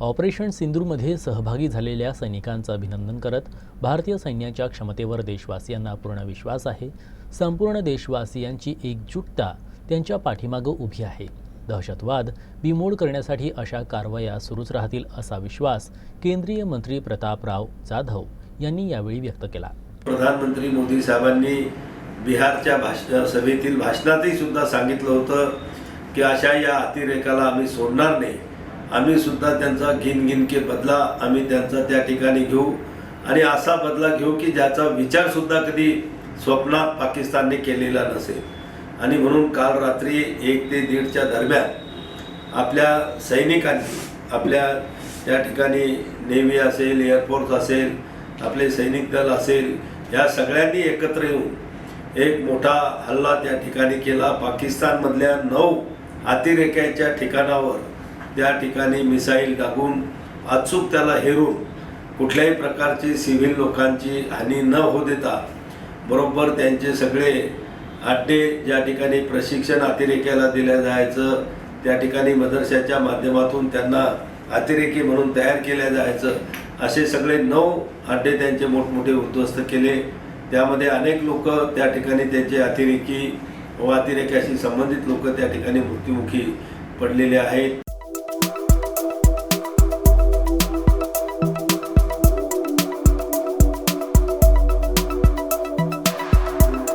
Operation सिंदूरमध्ये सहभागी झालेल्या सैनिकांचं अभिनंदन करत भारतीय सैन्याच्या क्षमतेवर देशवासियांना पूर्ण विश्वास आहे. संपूर्ण देशवासियांची एकजुटता त्यांच्या पाठीमागं उभी आहे. दहशतवाद बिमोड करण्यासाठी अशा कारवाया सुरूच राहतील असा विश्वास केंद्रीय मंत्री प्रतापराव जाधव यांनी यावेळी व्यक्त केला. प्रधानमंत्री मोदी साहेबांनी बिहारच्या सभेतील भाषणातही सुद्धा सांगितलं होतं की अशा या अतिरेकाला आम्ही सोडणार नाही. आम्ही सुद्धा त्यांचा गिन के बदला आम्ही त्यांचा त्या ठिकाणी घेऊ आणि असा बदला घेऊ की ज्याचा विचार सुद्धा कधी स्वप्नात पाकिस्तानने केलेला नसेल. आणि म्हणून काल रात्री 1 ते 1:30च्या दरम्यान आपल्या सैनिकांनी आपल्या त्या ठिकाणी नेव्ही असेल, एअरफोर्स असेल, आपले सैनिक दल असेल, या सगळ्यांनी एकत्र येऊन एक मोठा हल्ला त्या ठिकाणी केला. पाकिस्तानमधल्या 9 अतिरेक्यांच्या ठिकाणावर त्या ठिकाणी मिसाईल टाकून अचूक त्याला हेरून कुठल्याही प्रकारची सिव्हिल लोकांची हानी न होऊ देता बरोबर त्यांचे सगळे अड्डे ज्या ठिकाणी प्रशिक्षण अतिरेक्याला दिलं जायचं त्या ठिकाणी मदरशाच्या माध्यमातून त्यांना अतिरेकी म्हणून तयार केल्या जायचं असे सगळे 9 अड्डे त्यांचे मोठमोठे उद्ध्वस्त केले. त्यामध्ये अनेक लोक त्या ठिकाणी त्यांचे अतिरेकी व अतिरेक्याशी संबंधित लोक त्या ठिकाणी मृत्युमुखी पडलेले आहेत.